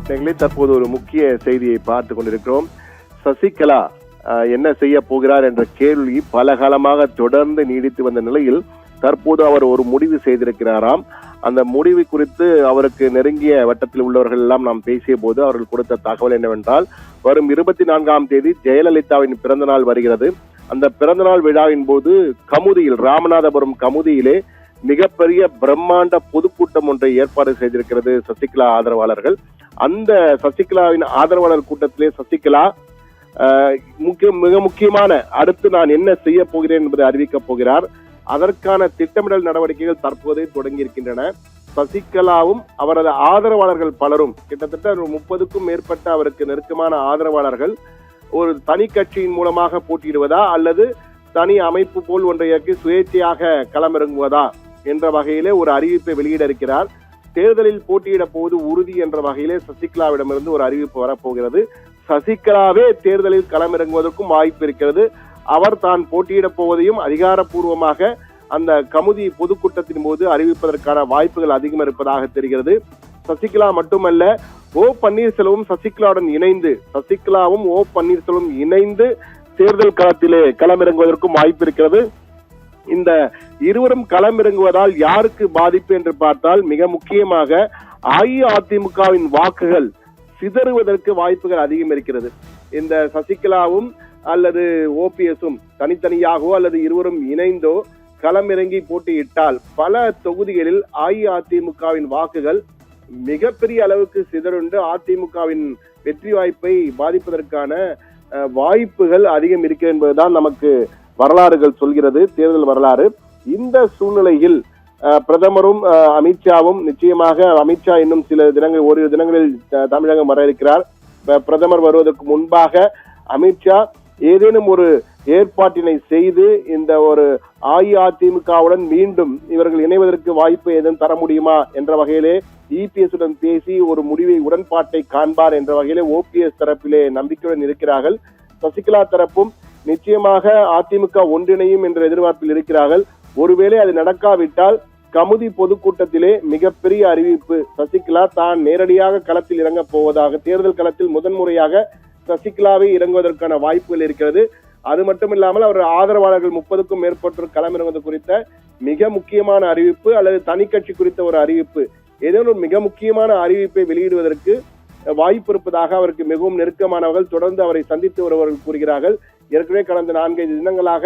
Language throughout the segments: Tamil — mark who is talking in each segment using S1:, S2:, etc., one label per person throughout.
S1: தற்போது ஒரு முக்கிய செய்தியை பார்த்து கொண்டிருக்கிறோம். சசிகலா என்ன செய்ய போகிறார் என்ற கேள்வி பல காலமாக தொடர்ந்து நீடித்து வந்த நிலையில் தற்போது அவர் ஒரு முடிவு செய்திருக்கிறாராம். அந்த முடிவு குறித்து அவருக்கு நெருங்கிய வட்டத்தில் உள்ளவர்கள் எல்லாம் நாம் பேசிய போது அவர்கள் கொடுத்த தகவல் என்னவென்றால், வரும் 24ஆம் தேதி ஜெயலலிதாவின் பிறந்த நாள் வருகிறது. அந்த பிறந்தநாள் விழாவின் போது கமுதியில், ராமநாதபுரம் கமுதியிலே மிகப்பெரிய பிரம்மாண்ட பொதுக்கூட்டம் ஒன்றை ஏற்பாடு செய்திருக்கிறது சசிகலா ஆதரவாளர்கள். அந்த சசிகலாவின் ஆதரவாளர் கூட்டத்திலே சசிகலா மிக முக்கியமான அடுத்து நான் என்ன செய்ய போகிறேன் என்பதை அறிவிக்கப் போகிறார். அதற்கான திட்டமிடல் நடவடிக்கைகள் தற்போதே தொடங்கி இருக்கின்றன. சசிகலாவும் அவரது ஆதரவாளர்கள் பலரும், கிட்டத்தட்ட 30க்கும் மேற்பட்ட அவருக்கு நெருக்கமான ஆதரவாளர்கள், ஒரு தனி கட்சியின் மூலமாக போட்டியிடுவதா அல்லது தனி அமைப்பு போல் ஒன்றை இயக்கி சுயேட்சையாக களமிறங்குவதா என்ற வகையிலே ஒரு அறிவிப்பை வெளியிட இருக்கிறார். தேர்தலில் போட்டியிட போவது உறுதி என்ற வகையிலே சசிகலாவிடமிருந்து ஒரு அறிவிப்பு வரப்போகிறது. சசிகலாவே தேர்தலில் களமிறங்குவதற்கும் வாய்ப்பு இருக்கிறது. அவர் தான் போட்டியிட போவதையும் அதிகாரப்பூர்வமாக அந்த கமுதி பொதுக்கூட்டத்தின் போது அறிவிப்பதற்கான வாய்ப்புகள் அதிகம் இருப்பதாக தெரிகிறது. சசிகலா மட்டுமல்ல, ஓ பன்னீர்செல்வம் சசிகலாவுடன் இணைந்து, சசிகலாவும் ஓ பன்னீர்செல்வம் இணைந்து தேர்தல் களத்திலே களமிறங்குவதற்கும் வாய்ப்பு இருக்கிறது. இந்த இருவரும் களமிறங்குவதால் யாருக்கு பாதிப்பு என்று பார்த்தால், மிக முக்கியமாக அஇஅதிமுகவின் வாக்குகள் சிதறுவதற்கு வாய்ப்புகள் அதிகம் இருக்கிறது. இந்த சசிகலாவும் அல்லது ஓபிஎஸும் தனித்தனியாகவோ அல்லது இருவரும் இணைந்தோ களமிறங்கி போட்டியிட்டால் பல தொகுதிகளில் அஇஅதிமுகவின் வாக்குகள் மிகப்பெரிய அளவுக்கு சிதறுண்டு அதிமுகவின் வெற்றி வாய்ப்பை பாதிப்பதற்கான வாய்ப்புகள் அதிகம் இருக்கிறது என்பதுதான் நமக்கு வரலாறுகள் சொல்கிறது, தேர்தல் வரலாறு. இந்த சூழ்நிலையில் பிரதமரும் அமித்ஷாவும், நிச்சயமாக அமித்ஷா இன்னும் சில தினங்கள், ஓரிரு தினங்களில் தமிழகம் வர இருக்கிறார். பிரதமர் வருவதற்கு முன்பாக அமித்ஷா ஏதேனும் ஒரு ஏற்பாட்டினை செய்து இந்த ஒரு அஇஅதிமுகவுடன் மீண்டும் இவர்கள் இணைவதற்கு வாய்ப்பு ஏதும் தர முடியுமா என்ற வகையிலே இபிஎஸ் உடன் பேசி ஒரு முடிவை, உடன்பாட்டை காண்பார் என்ற வகையிலே ஓபிஎஸ் தரப்பிலே நம்பிக்கையுடன் இருக்கிறார்கள். சசிகலா தரப்பும் நிச்சயமாக அதிமுக ஒன்றிணையும் என்ற எதிர்பார்ப்பில் இருக்கிறார்கள். ஒருவேளை அது நடக்காவிட்டால் கமுதி பொதுக்கூட்டத்திலே மிகப்பெரிய அறிவிப்பு, சசிகலா தான் நேரடியாக களத்தில் இறங்க போவதாக, தேர்தல் களத்தில் முதன்முறையாக சசிகலாவை இறங்குவதற்கான வாய்ப்புகள் இருக்கிறது. அது மட்டும் இல்லாமல் அவர் ஆதரவாளர்கள் 30க்கும் மேற்பட்டோர் களமிறங்குவது குறித்த மிக முக்கியமான அறிவிப்பு அல்லது தனி கட்சி குறித்த ஒரு அறிவிப்பு, ஏதேனும் ஒரு மிக முக்கியமான அறிவிப்பை வெளியிடுவதற்கு வாய்ப்பு இருப்பதாக அவருக்கு மிகவும் நெருக்கமானவர்கள் தொடர்ந்து அவரை சந்தித்து வருவர்கள் கூறுகிறார்கள். ஏற்கனவே கடந்த 4-5 தினங்களாக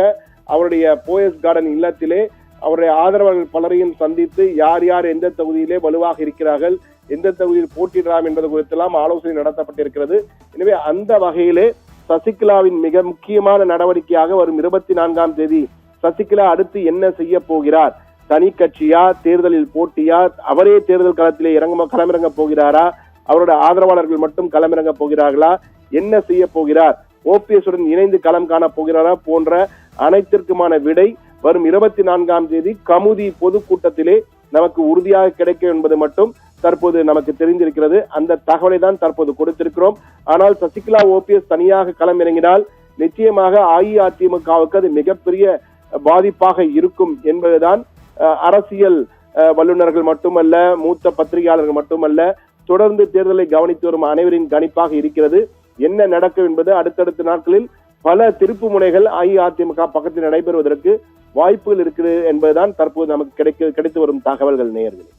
S1: அவருடைய போயஸ் கார்டன் இல்லத்திலே அவருடைய ஆதரவாளர்கள் பலரையும் சந்தித்து யார் யார் எந்த தொகுதியிலே வலுவாக இருக்கிறார்கள், எந்த தொகுதியில் போட்டியிடலாம் என்பது குறித்தெல்லாம் ஆலோசனை நடத்தப்பட்டிருக்கிறது. எனவே அந்த வகையிலே சசிகலாவின் மிக முக்கியமான நடவடிக்கையாக வரும் 24ஆம் தேதி சசிகலா அடுத்து என்ன செய்ய போகிறார், தனி கட்சியா, தேர்தலில் போட்டியா, அவரே தேர்தல் களத்திலே களமிறங்க போகிறாரா, அவருடைய ஆதரவாளர்கள் மட்டும் களமிறங்க போகிறார்களா, என்ன செய்ய போகிறார், ஓபிஎஸ் உடன் இணைந்து களம் காண போகிறாரா போன்ற அனைத்திற்குமான விடை வரும் 24ஆம் தேதி கமுதி பொதுக்கூட்டத்திலே நமக்கு உறுதியாக கிடைக்கும் என்பது மட்டும் தற்போது நமக்கு தெரிந்திருக்கிறது. அந்த தகவலை தான் தற்போது கொடுத்திருக்கிறோம். ஆனால் சசிகலா ஓபிஎஸ் தனியாக களம் இறங்கினால் நிச்சயமாக அஇஅதிமுகவுக்கு அது மிகப்பெரிய பாதிப்பாக இருக்கும் என்பதுதான் அரசியல் வல்லுநர்கள் மட்டுமல்ல, மூத்த பத்திரிகையாளர்கள் மட்டுமல்ல, தொடர்ந்து தேர்தலை கவனித்து வரும் அனைவரின் கணிப்பாக இருக்கிறது. என்ன நடக்கும் என்பது அடுத்தடுத்த நாட்களில் பல திருப்பு முனைகள் அஇஅதிமுக பக்கத்தில் நடைபெறுவதற்கு வாய்ப்புகள் இருக்குது என்பதுதான் தற்போது நமக்கு கிடைத்து வரும் தகவல்கள். நேயர்களே,